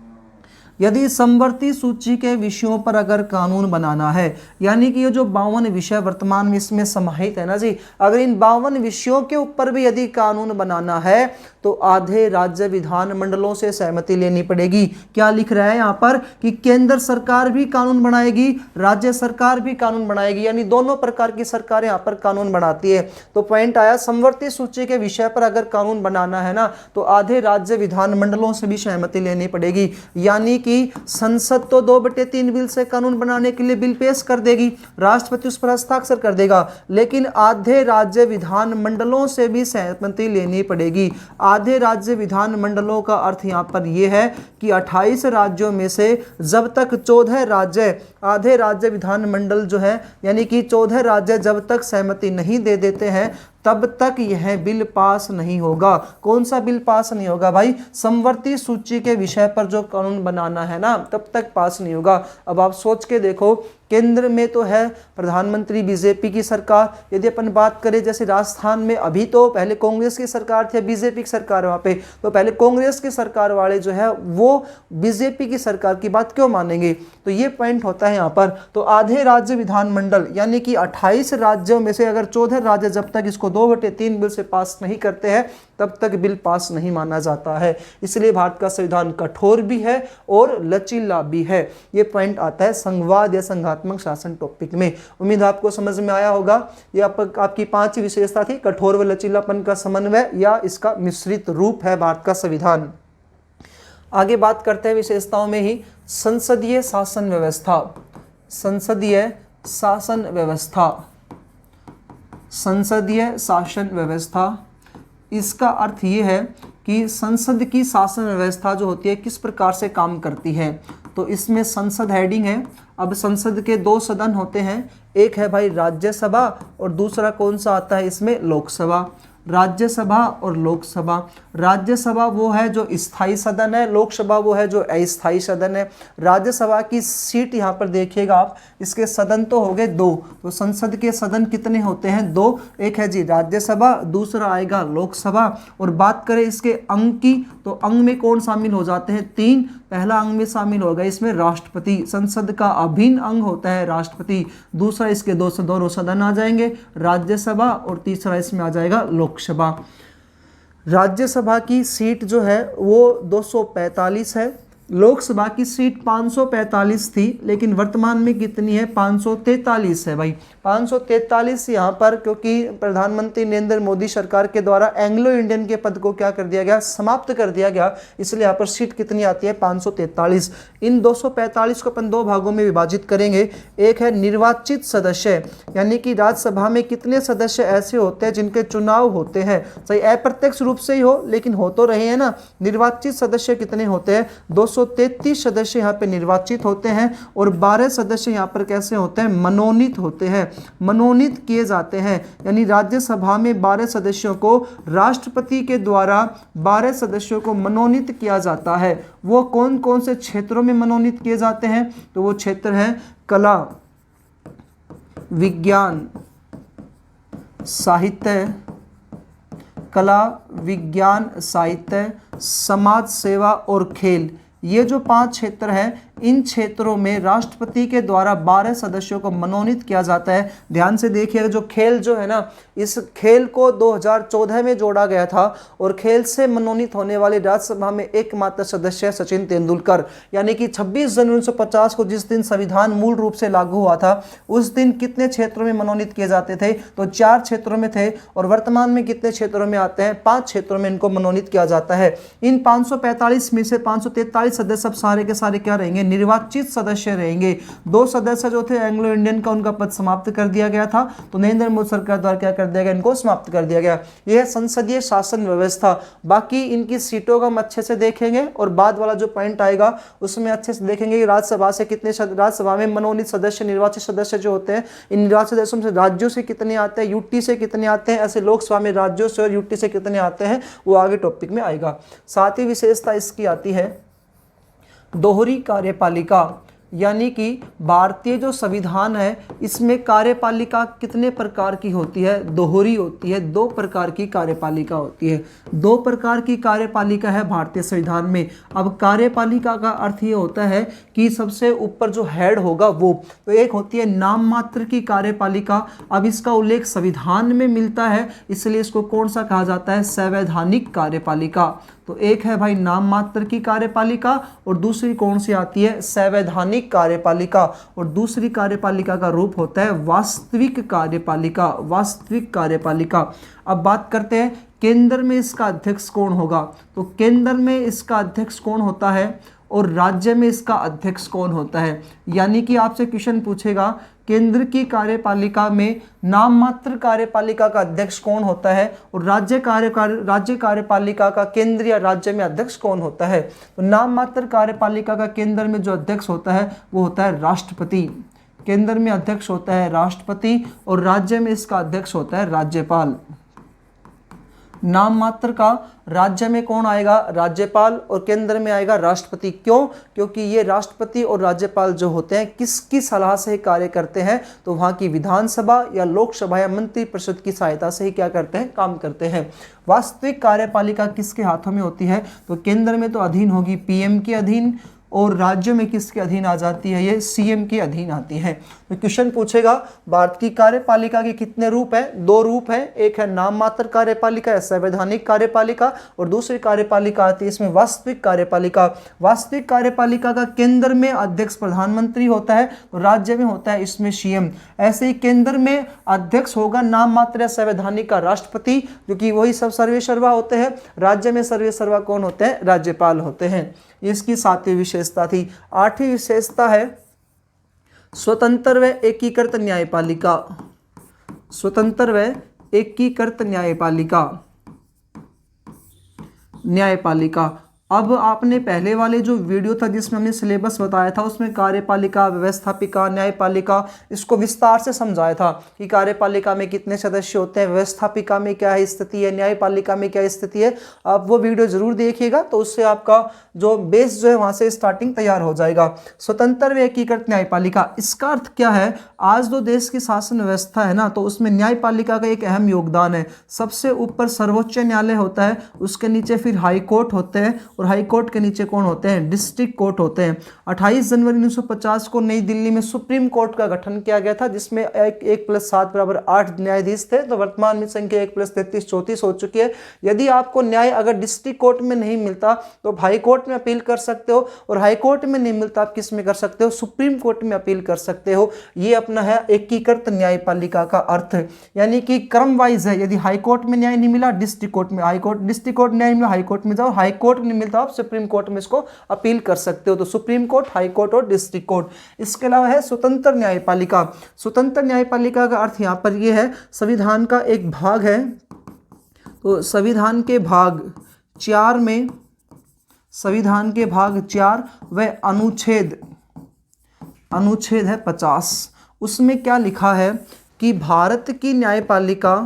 यदि समवर्ती सूची के विषयों पर अगर कानून बनाना है, यानी कि ये जो 52 विषय वर्तमान में इसमें समाहित है ना जी, अगर इन 52 विषयों के ऊपर भी यदि कानून बनाना है तो आधे राज्य विधान मंडलों से सहमति लेनी पड़ेगी। क्या लिख रहा है यहाँ पर कि केंद्र सरकार भी कानून बनाएगी, राज्य सरकार भी कानून बनाएगी, यानी दोनों प्रकार की सरकार यहाँ पर कानून बनाती है। तो पॉइंट आया, समवर्ती सूची के विषय पर अगर कानून बनाना है ना तो आधे राज्य विधान मंडलों से भी सहमति लेनी पड़ेगी। यानी कि संसद तो 2/3 बिल से कानून बनाने के लिए बिल पेश कर देगी, राष्ट्रपति उस पर हस्ताक्षर कर देगा, लेकिन आधे राज्य विधानमंडलों से भी सहमति लेनी पड़ेगी। आधे राज्य विधानमंडलों का अर्थ यहाँ पर यह है कि 28 राज्यों में से जब तक 14 राज्य, आधे राज्य विधानमंडल जो है यानी कि 14 राज्य जब तक सहमति नहीं दे देते हैं तब तक यह बिल पास नहीं होगा। कौन सा बिल पास नहीं होगा भाई? समवर्ती सूची के विषय पर जो कानून बनाना है ना, तब तक पास नहीं होगा। अब आप सोच के देखो, केंद्र में तो है प्रधानमंत्री बीजेपी की सरकार। यदि अपन बात करें जैसे राजस्थान में, अभी तो पहले कांग्रेस की सरकार थी, बीजेपी की सरकार वहाँ पे, तो पहले कांग्रेस की सरकार वाले जो है वो बीजेपी की सरकार की बात क्यों मानेंगे? तो ये पॉइंट होता है यहाँ पर। तो आधे राज्य विधानमंडल यानी कि 28 राज्यों में से अगर 14 राज्य जब तक इसको 2/3 बिल से पास नहीं करते हैं तब तक बिल पास नहीं माना जाता है। इसलिए भारत का संविधान कठोर भी है और लचीला भी है। ये पॉइंट आता है संघवाद या संघात्मक शासन टॉपिक में। उम्मीद आपको समझ में आया होगा। ये आपकी 5 विशेषता थी, कठोर व लचीलापन का समन्वय या इसका मिश्रित रूप है भारत का संविधान। आगे बात करते हैं विशेषताओं में ही, संसदीय शासन व्यवस्था। संसदीय शासन व्यवस्था, संसदीय शासन व्यवस्था, इसका अर्थ ये है कि संसद की शासन व्यवस्था जो होती है किस प्रकार से काम करती है। तो इसमें संसद हेडिंग है। अब संसद के 2 सदन होते हैं, एक है भाई राज्यसभा और दूसरा कौन सा आता है इसमें? लोकसभा। राज्यसभा और लोकसभा। राज्यसभा वो है जो स्थायी सदन है, लोकसभा वो है जो अस्थायी सदन है। राज्यसभा की सीट यहाँ पर देखिएगा आप, इसके सदन तो हो गए 2, तो संसद के सदन कितने होते हैं? 2। एक है जी राज्यसभा, दूसरा आएगा लोकसभा। और बात करें इसके अंग की, तो अंग में कौन शामिल हो जाते हैं? 3। पहला अंग में शामिल होगा इसमें राष्ट्रपति, संसद का अभिन्न अंग होता है राष्ट्रपति। दूसरा इसके दोनों सदन आ जाएंगे, राज्यसभा, और तीसरा इसमें आ जाएगा लोकसभा। राज्यसभा की सीट जो है वो 245 है, लोकसभा की सीट 545 थी, लेकिन वर्तमान में कितनी है? 543 है भाई। 543 यहाँ पर, क्योंकि प्रधानमंत्री नरेंद्र मोदी सरकार के द्वारा एंग्लो इंडियन के पद को क्या कर दिया गया? समाप्त कर दिया गया। इसलिए यहाँ पर सीट कितनी आती है? 543। इन 245 को अपन 2 भागों में विभाजित करेंगे। एक है निर्वाचित सदस्य, यानी कि राज्यसभा में कितने सदस्य ऐसे होते हैं जिनके चुनाव होते हैं, चाहे अप्रत्यक्ष रूप से ही हो लेकिन हो तो रहे हैं ना। निर्वाचित सदस्य कितने होते हैं? 233 सदस्य यहाँ पे निर्वाचित होते हैं और 12 सदस्य यहाँ पर कैसे होते हैं? मनोनीत होते हैं, मनोनीत किए जाते हैं। यानी राज्यसभा में 12 सदस्यों को राष्ट्रपति के द्वारा 12 सदस्यों को मनोनीत किया जाता है। वो कौन कौन से क्षेत्रों में मनोनीत किए जाते हैं? तो वो क्षेत्र है कला, विज्ञान, साहित्य, कला, विज्ञान, साहित्य, समाज सेवा और खेल। ये जो 5 क्षेत्र हैं, इन क्षेत्रों में राष्ट्रपति के द्वारा 12 सदस्यों को मनोनीत किया जाता है। ध्यान से देखिएगा, जो खेल जो है ना, इस खेल को 2014 में जोड़ा गया था और खेल से मनोनीत होने वाले राज्यसभा में एकमात्र सदस्य सचिन तेंदुलकर। यानी कि 26 जनवरी 1950 को जिस दिन संविधान मूल रूप से लागू हुआ था, उस दिन कितने क्षेत्रों में मनोनीत किए जाते थे? तो 4 क्षेत्रों में थे। और वर्तमान में कितने क्षेत्रों में आते हैं? 5 क्षेत्रों में इनको मनोनीत किया जाता है। इन 545 में से 543 सदस्य सब सारे के सारे क्या रहेंगे? निर्वाचित सदस्य रहेंगे। 2 सदस्य जो थे एंग्लो इंडियन का, उनका पद समाप्त कर दिया गया था, तो नरेंद्र मोदी सरकार द्वारा क्या कर दिया गया? इनको समाप्त कर दिया गया। यह है संसदीय शासन व्यवस्था। बाकी इनकी सीटों का हम अच्छे से देखेंगे और बाद वाला जो पॉइंट आएगा उसमें अच्छे से देखेंगे कि राज्यसभा से कितने, राज्यसभा में मनोनीत सदस्य, निर्वाचित सदस्य जो होते हैं, इन निर्वाचित सदस्यों से राज्यों से कितने आते हैं, यूटी से कितने आते हैं, ऐसे लोकसभा में राज्यों से और यूटी से कितने आते हैं, वो आगे टॉपिक में आएगा। साथ ही विशेषता इसकी आती है दोहरी कार्यपालिका। यानी कि भारतीय जो संविधान है इसमें कार्यपालिका कितने प्रकार की होती है? दोहरी होती है। 2 प्रकार की कार्यपालिका होती है। 2 प्रकार की कार्यपालिका है भारतीय संविधान में। अब कार्यपालिका का अर्थ ये होता है कि सबसे ऊपर जो हेड होगा वो, तो एक होती है नाम मात्र की कार्यपालिका। अब इसका उल्लेख संविधान में मिलता है, इसलिए इसको कौन सा कहा जाता है? संवैधानिक कार्यपालिका। तो एक है भाई नाम मात्र की कार्यपालिका और दूसरी कौन सी आती है? संवैधानिक कार्यपालिका। और दूसरी कार्यपालिका का रूप होता है वास्तविक कार्यपालिका। वास्तविक कार्यपालिका। अब बात करते हैं केंद्र में इसका अध्यक्ष कौन होगा। तो केंद्र में इसका अध्यक्ष कौन होता है? और राज्य में इसका अध्यक्ष कौन होता है। यानी कि आपसे क्वेश्चन पूछेगा केंद्र की कार्यपालिका में नाम मात्र कार्यपालिका का अध्यक्ष कौन होता है और राज्य कार्यपालिका का केंद्र या राज्य में अध्यक्ष कौन होता है। तो नाम मात्र कार्यपालिका का केंद्र में जो अध्यक्ष होता है वो होता है राष्ट्रपति। केंद्र में अध्यक्ष होता है राष्ट्रपति और राज्य में इसका अध्यक्ष होता है राज्यपाल। नाम मात्र का राज्य में कौन आएगा, राज्यपाल, और केंद्र में आएगा राष्ट्रपति। क्यों? क्योंकि ये राष्ट्रपति और राज्यपाल जो होते हैं किसकी सलाह से कार्य करते हैं, तो वहाँ की विधानसभा या लोकसभा या मंत्री परिषद की सहायता से ही क्या करते हैं, काम करते हैं। वास्तविक कार्यपालिका किसके हाथों में होती है, तो केंद्र में तो अधीन होगी पीएम के अधीन और राज्यों में किसके अधीन आ जाती है, ये सीएम के अधीन आती है। तो क्वेश्चन पूछेगा भारत की कार्यपालिका के कितने रूप हैं, 2 रूप हैं। एक है नाम मात्र कार्यपालिका या संवैधानिक कार्यपालिका और दूसरी कार्यपालिका आती है इसमें वास्तविक कार्यपालिका। वास्तविक कार्यपालिका का केंद्र में अध्यक्ष प्रधानमंत्री होता है और राज्य में होता है इसमें सीएम। ऐसे ही केंद्र में अध्यक्ष होगा नाम मात्र या संवैधानिक का राष्ट्रपति, जो कि वही सब सर्वेसर्वा होते हैं। राज्य में सर्वेसर्वा कौन होते हैं, राज्यपाल होते हैं। इसकी 7वीं विशेषता थी। 8वीं विशेषता है स्वतंत्र व एकीकृत न्यायपालिका। स्वतंत्र व एकीकृत न्यायपालिका। अब आपने पहले वाले जो वीडियो था जिसमें हमने सिलेबस बताया था उसमें कार्यपालिका, व्यवस्थापिका, न्यायपालिका इसको विस्तार से समझाया था कि कार्यपालिका में कितने सदस्य होते हैं, व्यवस्थापिका में क्या स्थिति है, न्यायपालिका में क्या स्थिति है। आप वो वीडियो जरूर देखिएगा तो उससे आपका जो बेस जो है वहाँ से स्टार्टिंग तैयार हो जाएगा। स्वतंत्र व एकीकृत न्यायपालिका, इसका अर्थ क्या है, आज जो देश की शासन व्यवस्था है ना तो उसमें न्यायपालिका का एक अहम योगदान है। सबसे ऊपर सर्वोच्च न्यायालय होता है, उसके नीचे फिर हाई कोर्ट होते हैं और हाई कोर्ट के नीचे कौन होते हैं, डिस्ट्रिक्ट कोर्ट होते हैं। 28 जनवरी 1950 को नई दिल्ली में सुप्रीम कोर्ट का गठन किया गया था जिसमें 1 + 7 = 8 न्यायाधीश थे। तो वर्तमान में संख्या 1 + 33 34 हो चुकी है। यदि आपको न्याय अगर डिस्ट्रिक्ट कोर्ट में नहीं मिलता तो हाई कोर्ट में अपील कर सकते हो और हाई कोर्ट में नहीं मिलता आप किस में कर सकते हो, सुप्रीम कोर्ट में अपील कर सकते हो। ये अपना है एकीकृत न्यायपालिका का अर्थ, यानी कि क्रम वाइज है। यदि हाई कोर्ट में न्याय नहीं मिला डिस्ट्रिक्ट कोर्ट में, हाई कोर्ट डिस्ट्रिक्ट कोर्ट न्याय मिला हाई कोर्ट में जाओ, हाई कोर्ट नहीं मिलता आप सुप्रीम कोर्ट में इसको अपील कर सकते हो। तो सुप्रीम कोर्ट, हाई कोर्ट और डिस्ट्रिक्ट कोर्ट। इसके अलावा है स्वतंत्र न्यायपालिका। स्वतंत्र न्यायपालिका का अर्थ यहाँ पर यह है संविधान का एक भाग है। तो संविधान के भाग 4 में, संविधान के भाग 4 व अनुच्छेद है 50, उसमें क्या लिखा है कि भारत की न्यायपालिका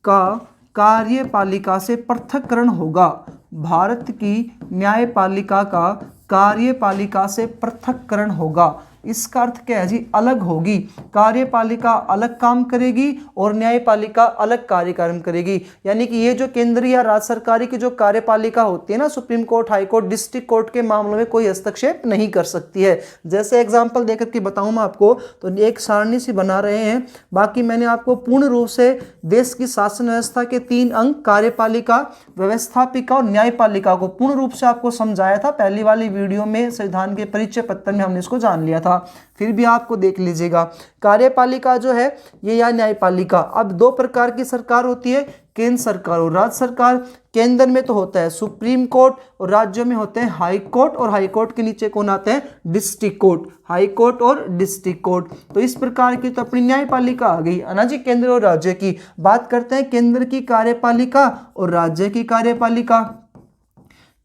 का कार्यपालिका से पृथक्करण होगा। भारत की न्यायपालिका का कार्यपालिका से पृथक्करण होगा। इसका अर्थ क्या है जी, अलग होगी। कार्यपालिका अलग काम करेगी और न्यायपालिका अलग कार्यक्रम करेगी। यानी कि ये जो केंद्रीय या राज्य सरकारी की जो कार्यपालिका होती है ना, supreme court, high court, district court के मामलों में कोई हस्तक्षेप नहीं कर सकती है। जैसे एग्जांपल देकर के बताऊं मैं आपको, तो एक सारणी सी बना रहे हैं। बाकी मैंने आपको पूर्ण रूप से देश की शासन व्यवस्था के 3 अंग कार्यपालिका, व्यवस्थापिका और न्यायपालिका को पूर्ण रूप से आपको समझाया था। पहली वाली वीडियो में संविधान के परिचय पत्र में हमने इसको जान लिया था, फिर भी आपको देख लीजिएगा। कार्यपालिका जो है ये या न्यायपालिका, अब 2 प्रकार की सरकार होती है, केंद्र सरकार और राज्य सरकार। केंद्र में तो होता है सुप्रीम कोर्ट और राज्यों में होते हैं हाई कोर्ट, और हाई कोर्ट के नीचे कौन आते हैं, डिस्ट्रिक्ट कोर्ट। हाई कोर्ट और डिस्ट्रिक्ट कोर्ट, तो इस प्रकार की तो अपनी न्यायपालिका आ गई है ना जी, केंद्र और राज्य की। बात करते हैं केंद्र की कार्यपालिका और राज्य की कार्यपालिका।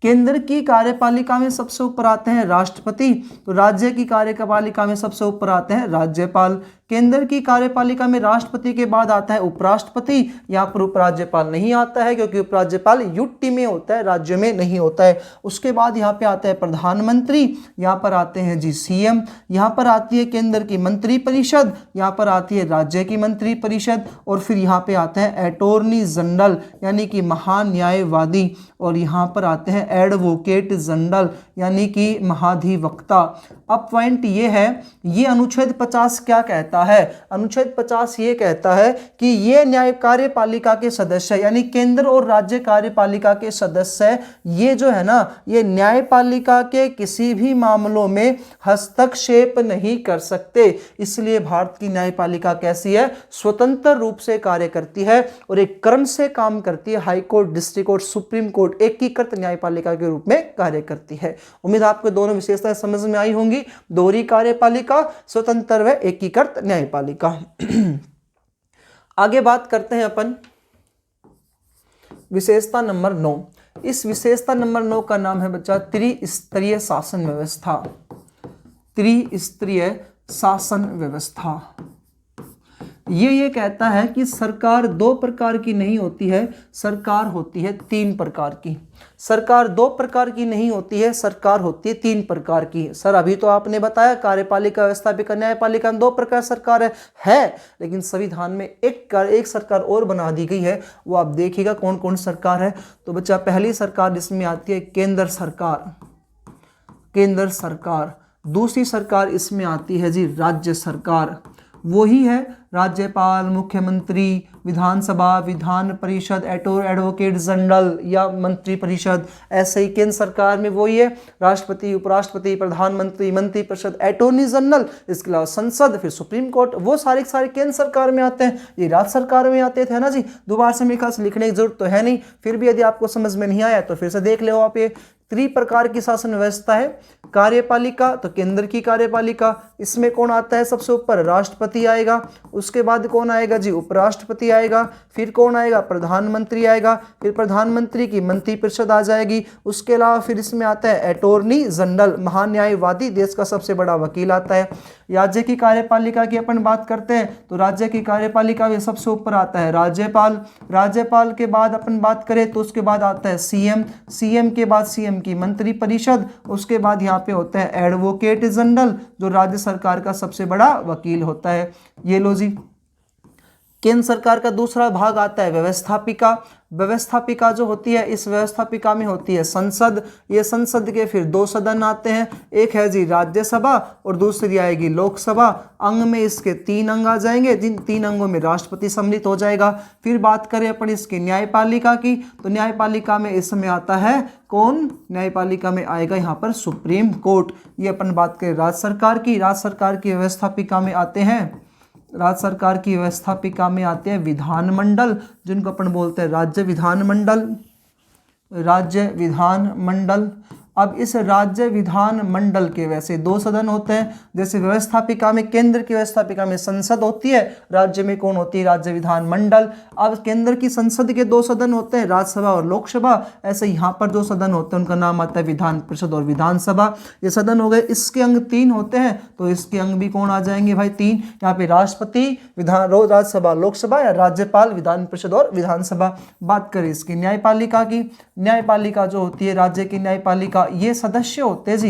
केंद्र की कार्यपालिका में सबसे ऊपर आते हैं राष्ट्रपति, तो राज्य की कार्यपालिका में सबसे ऊपर आते हैं राज्यपाल। केंद्र की कार्यपालिका में राष्ट्रपति के बाद आता है उपराष्ट्रपति। यहाँ पर उपराज्यपाल नहीं आता है क्योंकि उपराज्यपाल यूटी में होता है, राज्य में नहीं होता है। उसके बाद यहाँ पे आता है प्रधानमंत्री, यहाँ पर आते हैं जी सीएम, यहाँ पर आती है केंद्र की मंत्री परिषद, यहाँ पर आती है राज्य की मंत्री परिषद, और फिर यहाँ पे आता है अटॉर्नी जनरल यानी कि महान्यायवादी, और यहाँ पर आते हैं एडवोकेट जनरल यानी कि महाधिवक्ता। अब पॉइंट ये है, ये अनुच्छेद 50 क्या कहता है? अनुच्छेद 50 ये कहता है कि ये न्याय कार्यपालिका के सदस्य यानी केंद्र और राज्य कार्यपालिका के सदस्य ये जो है ना, ये न्यायपालिका के किसी भी मामलों में हस्तक्षेप नहीं कर सकते। इसलिए भारत की न्यायपालिका कैसी है? स्वतंत्र रूप से कार्य करती है और एक क्रम से काम करती है। High court, district court, supreme court एकीकृत न्यायपालिका के रूप में कार्य करती है। उम्मीद आपको दोनों विशेषताएं समझ में आई होंगी, दोहरी कार्यपालिका, स्वतंत्र व एकीकृत न्यायपालिका। आगे बात करते हैं अपन विशेषता नंबर 9। इस विशेषता नंबर 9 का नाम है बच्चा त्रिस्तरीय शासन व्यवस्था। त्रिस्तरीय शासन व्यवस्था ये कहता है कि सरकार दो प्रकार की नहीं होती है, सरकार होती है तीन प्रकार की। सरकार दो प्रकार की नहीं होती है, सरकार होती है तीन प्रकार की। सर अभी तो आपने बताया कार्यपालिका, व्यवस्थापिका, न्यायपालिका, दो प्रकार सरकार है, लेकिन संविधान में एक सरकार और बना दी गई है, वो आप देखिएगा कौन कौन सरकार है। तो बच्चा पहली सरकार जिसमें आती है केंद्र सरकार, केंद्र सरकार। दूसरी सरकार इसमें आती है जी राज्य सरकार, वही है राज्यपाल, मुख्यमंत्री, विधानसभा, विधान परिषद, एडवोकेट जनरल या मंत्री परिषद। ऐसे ही केंद्र सरकार में वही है राष्ट्रपति, उपराष्ट्रपति, प्रधानमंत्री, मंत्री परिषद, अटॉर्नी जनरल, इसके अलावा संसद, फिर सुप्रीम कोर्ट। वो सारे केंद्र सरकार में आते हैं, ये राज्य सरकार में आते थे ना जी। दोबारा से मेरे ख्याल से लिखने की जरूरत तो है नहीं, फिर भी यदि आपको समझ में नहीं आया तो फिर से देख लो आप। ये प्रकार की शासन व्यवस्था है। कार्यपालिका तो केंद्र की कार्यपालिका, इसमें कौन आता है सबसे ऊपर? राष्ट्रपति आएगा, उसके बाद कौन आएगा जी? उपराष्ट्रपति आएगा, फिर कौन आएगा? प्रधानमंत्री आएगा, फिर प्रधानमंत्री की मंत्रिपरिषद आ जाएगी। उसके अलावा फिर इसमें आता है अटॉर्नी जनरल, महान्यायवादी, देश का सबसे बड़ा वकील आता है। राज्य की कार्यपालिका की अपन बात करते हैं तो राज्य की कार्यपालिका में सबसे ऊपर आता है राज्यपाल। राज्यपाल के बाद अपन बात करें तो उसके बाद आता है सीएम, सीएम के बाद सीएम की मंत्रिपरिषद, उसके बाद यहाँ पे होता है एडवोकेट जनरल जो राज्य सरकार का सबसे बड़ा वकील होता है। ये लो जी। केंद्र सरकार का दूसरा भाग आता है व्यवस्थापिका। व्यवस्थापिका जो होती है, इस व्यवस्थापिका में होती है संसद। ये संसद के फिर दो सदन आते हैं, एक है जी राज्यसभा और दूसरी आएगी लोकसभा। अंग में इसके 3 अंग आ जाएंगे, जिन 3 अंगों में राष्ट्रपति सम्मिलित हो जाएगा। फिर बात करें अपन इसकी न्यायपालिका की तो न्यायपालिका में इसमें आता है कौन? न्यायपालिका में आएगा यहाँ पर सुप्रीम कोर्ट। ये अपन बात करें राज्य सरकार की। राज्य सरकार की व्यवस्थापिका में आते हैं, राज्य सरकार की व्यवस्थापिका में आते हैं विधानमंडल, जिनको अपन बोलते हैं राज्य विधानमंडल, राज्य विधानमंडल। अब इस राज्य विधान मंडल के वैसे 2 सदन होते हैं, जैसे व्यवस्थापिका में, केंद्र की व्यवस्थापिका में संसद होती है, राज्य में कौन होती है? राज्य विधान मंडल। अब केंद्र की संसद के 2 सदन होते हैं, राज्यसभा और लोकसभा। ऐसे यहाँ पर 2 सदन होते हैं, उनका नाम आता है विधान परिषद और विधानसभा। ये सदन हो गए। इसके अंग 3 होते हैं, तो इसके अंग भी कौन आ जाएंगे भाई? 3। यहाँ पे राष्ट्रपति, राज्यसभा, लोकसभा या राज्यपाल, विधान परिषद और विधानसभा। बात करें इसकी न्यायपालिका की। न्यायपालिका जो होती है, राज्य की न्यायपालिका, ये सदस्य होते हैं जी।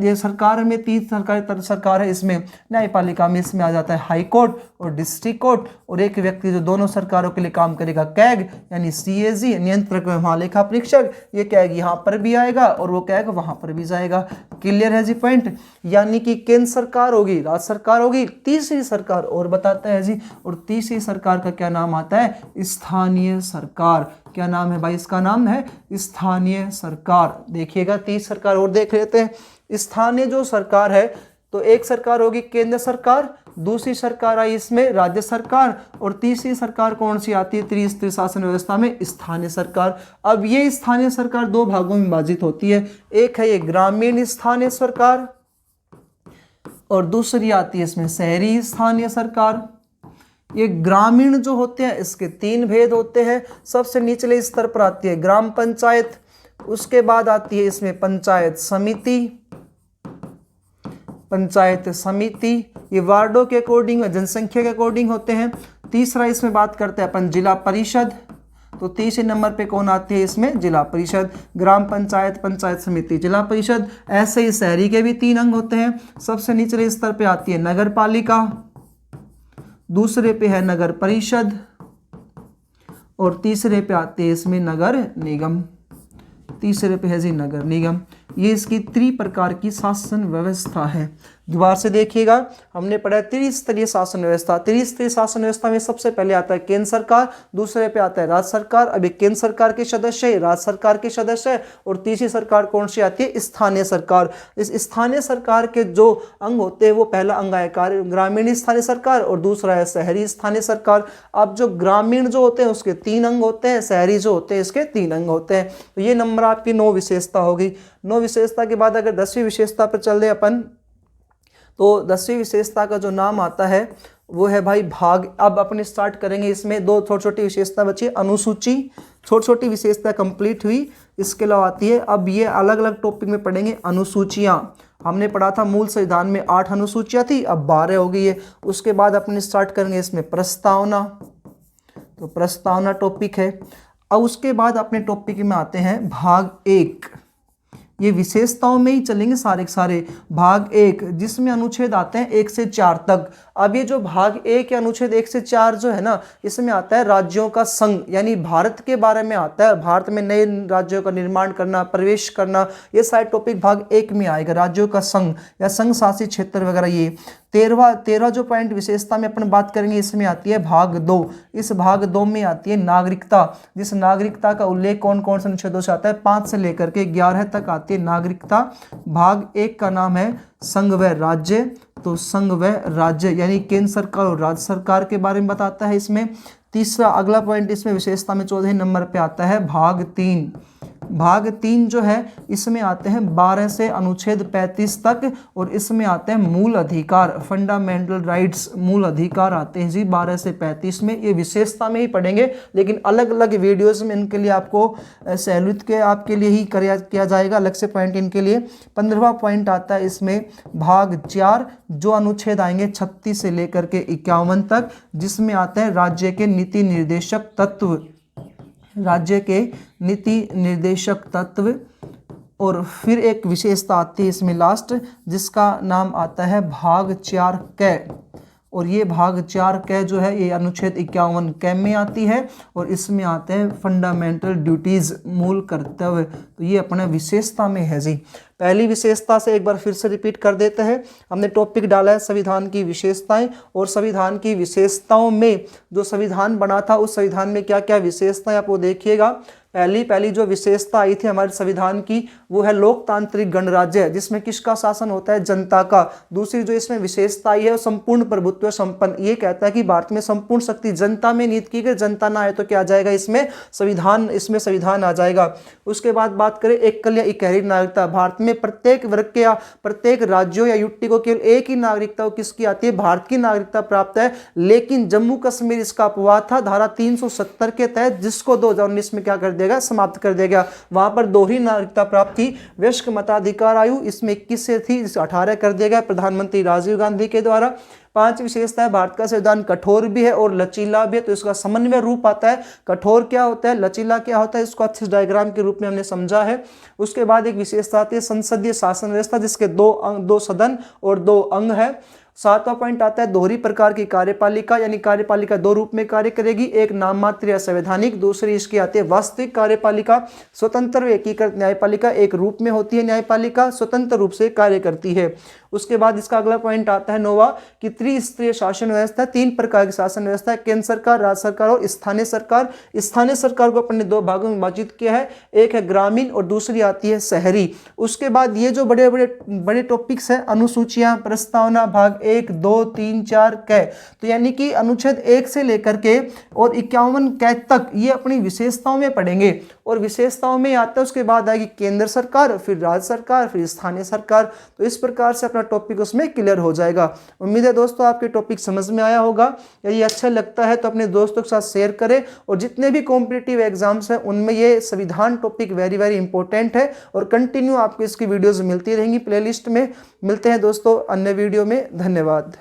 ये सरकार में 3 सरकार है, इसमें न्यायपालिका में इसमें आ जाता है हाई कोर्ट और डिस्ट्रिक्ट कोर्ट, और एक व्यक्ति जो दोनों सरकारों के लिए काम करेगा कैग यानी सीएजी, नियंत्रक महालेखा परीक्षक। ये कैग यहाँ पर भी आएगा और वो कैग वहां पर भी जाएगा। क्लियर है जी पॉइंट? यानी कि केंद्र सरकार होगी, राज्य सरकार होगी, तीसरी सरकार और बताता है जी। और तीसरी सरकार का क्या नाम आता है? स्थानीय सरकार। क्या नाम है भाई? इसका नाम है स्थानीय सरकार। देखिएगा 30 सरकार और देख लेते हैं। स्थानीय जो सरकार है तो एक सरकार होगी केंद्र सरकार, दूसरी सरकार आई इसमें राज्य सरकार, और तीसरी सरकार कौन सी आती है त्रिस्तरीय शासन व्यवस्था में? स्थानीय सरकार। अब ये स्थानीय सरकार 2 भागों में विभाजित होती है। एक है ये ग्रामीण स्थानीय सरकार और दूसरी आती है इसमें शहरी स्थानीय सरकार। ये ग्रामीण जो होते हैं इसके 3 भेद होते हैं। सबसे निचले स्तर पर आती है ग्राम पंचायत, उसके बाद आती है इसमें पंचायत समिति। पंचायत समिति ये वार्डों के अकॉर्डिंग, जनसंख्या के अकॉर्डिंग होते हैं। तीसरा इसमें बात करते हैं अपन जिला परिषद, तो तीसरे नंबर पे कौन आती है इसमें? जिला परिषद। ग्राम पंचायत, पंचायत समिति, जिला परिषद। ऐसे ही शहरी के भी 3 अंग होते हैं। सबसे निचले स्तर पे आती है नगर पालिका, दूसरे पे है नगर परिषद और तीसरे पे आते हैं इसमें नगर निगम। तीसरे पे है जी नगर निगम। ये इसकी त्रिप्रकार की शासन व्यवस्था है। दोबारा से देखिएगा, हमने पढ़ा त्रिस्तरीय शासन व्यवस्था। त्रिस्तरीय शासन व्यवस्था में सबसे पहले आता है केंद्र सरकार, दूसरे पे आता है राज्य सरकार। अभी केंद्र सरकार के सदस्य है, राज्य सरकार के सदस्य है, और तीसरी सरकार कौन सी आती है? स्थानीय सरकार। इस स्थानीय सरकार के जो अंग होते हैं वो पहला अंग है ग्रामीण स्थानीय सरकार और दूसरा है शहरी स्थानीय सरकार। अब जो ग्रामीण जो होते हैं उसके 3 अंग होते हैं, शहरी जो होते हैं इसके 3 अंग होते हैं। तो ये नंबर आपकी 9 विशेषता होगी। 9 विशेषता के बाद अगर 10वीं विशेषता पर चल रहे अपन, तो 10वीं विशेषता का जो नाम आता है वो है भाई भाग। अब अपने स्टार्ट करेंगे, इसमें 2 छोटी छोटी विशेषता बची। अनुसूची, छोटी छोटी विशेषता कंप्लीट हुई, इसके अलावा आती है अब ये अलग अलग टॉपिक में पढ़ेंगे अनुसूचियाँ। हमने पढ़ा था मूल संविधान में 8 अनुसूचियाँ थी, अब 12 हो गई है। उसके बाद अपने स्टार्ट करेंगे इसमें प्रस्तावना, तो प्रस्तावना टॉपिक है। अब उसके बाद अपने टॉपिक में आते हैं भाग 1। ये विशेषताओं में ही चलेंगे सारे के सारे। भाग 1 जिसमें अनुच्छेद आते हैं 1 से 4 तक। अब ये जो भाग 1 या अनुच्छेद 1 से 4 जो है ना, इसमें आता है राज्यों का संघ, यानी भारत के बारे में आता है। भारत में नए राज्यों का निर्माण करना, प्रवेश करना, ये सारे टॉपिक भाग 1 में आएगा। राज्यों का संघ या संघ शासित क्षेत्र वगैरह। ये 13 जो पॉइंट विशेषता में अपन बात करेंगे इसमें आती है भाग 2। इस भाग 2 में आती है नागरिकता, जिस नागरिकता का उल्लेख कौन कौन से अनुच्छेदों से आता है? 5 से लेकर के 11 तक आती है नागरिकता। भाग 1 का नाम है संघ व राज्य, तो संघ व राज्य यानी केंद्र सरकार और राज्य सरकार के बारे में बताता है इसमें। तीसरा अगला पॉइंट इसमें विशेषता में 14 नंबर पे आता है भाग 3। भाग 3 जो है इसमें आते हैं 12 से अनुच्छेद 35 तक, और इसमें आते हैं मूल अधिकार, फंडामेंटल राइट्स, मूल अधिकार आते हैं जी 12 से 35 में। ये विशेषता में ही पढ़ेंगे, लेकिन अलग अलग वीडियोस में इनके लिए आपको सहूलियत के आपके लिए ही किया जाएगा, अलग से पॉइंट इनके लिए। 15वां पॉइंट आता है इसमें भाग 4, जो अनुच्छेद आएंगे 36 से लेकर के 51 तक, जिसमें आते हैं राज्य के नीति निर्देशक तत्व, राज्य के नीति निर्देशक तत्व। और फिर एक विशेषता आती है इसमें लास्ट, जिसका नाम आता है भाग 4 क। और ये भाग 4 क जो है ये अनुच्छेद 51 क में आती है, और इसमें आते हैं फंडामेंटल ड्यूटीज़, मूल कर्तव्य। तो ये अपना विशेषता में है जी। पहली विशेषता से एक बार फिर से रिपीट कर देते हैं। हमने टॉपिक डाला है संविधान की विशेषताएं, और संविधान की विशेषताओं में जो संविधान बना था उस संविधान में क्या क्या विशेषताएं आप वो देखिएगा। पहली जो विशेषता आई थी हमारे संविधान की वो है लोकतांत्रिक गणराज्य, जिसमें किसका शासन होता है? जनता का। दूसरी जो इसमें विशेषता आई है वो संपूर्ण प्रभुत्व संपन्न, ये कहता है कि भारत में संपूर्ण शक्ति जनता में निहित की गई, जनता ना आए तो क्या आ जाएगा? इसमें संविधान आ जाएगा। उसके बाद बात करें एकल या इकहरी नागरिकता। भारत में प्रत्येक वर्ग के या प्रत्येक राज्यों या यूटी को केवल एक ही नागरिकता किसकी आती है? भारत की नागरिकता प्राप्त है। लेकिन जम्मू कश्मीर इसका अपवाद था धारा 370 के तहत, जिसको 2019 में क्या कर देगा? समाप्त कर देगा। वहां पर दोहरी नागरिकता प्राप्त थी। वयस्क मताधिकार आयु इसमें 21 से थी, इसे 18 कर दिया गया प्रधानमंत्री राजीव गांधी के द्वारा। 5 विशेषता है, भारत का संविधान कठोर भी है और लचीला भी है, तो इसका समन्वय रूप आता है। कठोर क्या होता है, लचीला क्या होता है, इसको अच्छे डायग्राम के रूप में हमने समझा है। उसके बाद एक विशेषता आती है संसदीय शासन व्यवस्था, जिसके 2 सदन और 2 अंग है। 7वां पॉइंट आता है दोहरी प्रकार की कार्यपालिका, यानी कार्यपालिका 2 रूप में कार्य करेगी, एक नाम मात्र या संवैधानिक, दूसरी इसकी आती है वास्तविक कार्यपालिका। स्वतंत्र एकीकृत न्यायपालिका, एक रूप में होती है न्यायपालिका, स्वतंत्र रूप से कार्य करती है। उसके बाद इसका अगला पॉइंट आता है 9वां कि त्रिस्तरीय शासन व्यवस्था, 3 प्रकार की शासन व्यवस्था है, केंद्र सरकार, राज्य सरकार और स्थानीय सरकार। स्थानीय सरकार को अपन ने 2 भागों में विभाजित किया है, एक है ग्रामीण और दूसरी आती है शहरी। उसके बाद ये जो बड़े टॉपिक्स हैं, अनुसूचियां, प्रस्तावना, भाग 1, 2, 3, 4 क, तो यानी कि अनुच्छेद 1 से लेकर के और 51 क तक ये अपनी विशेषताओं में पढ़ेंगे। और विशेषताओं में आता है उसके बाद आएगी केंद्र सरकार, फिर राज्य सरकार, फिर स्थानीय सरकार। तो इस प्रकार से अपना टॉपिक उसमें क्लियर हो जाएगा। उम्मीद है दोस्तों आपके टॉपिक समझ में आया होगा। यदि अच्छा लगता है तो अपने दोस्तों के साथ शेयर करें, और जितने भी कॉम्पिटिटिव एग्जाम्स हैं उनमें ये संविधान टॉपिक वेरी वेरी इंपॉर्टेंट है, और कंटिन्यू आपको इसकी वीडियोज मिलती रहेंगी प्लेलिस्ट में। मिलते हैं दोस्तों अन्य वीडियो में, धन्यवाद।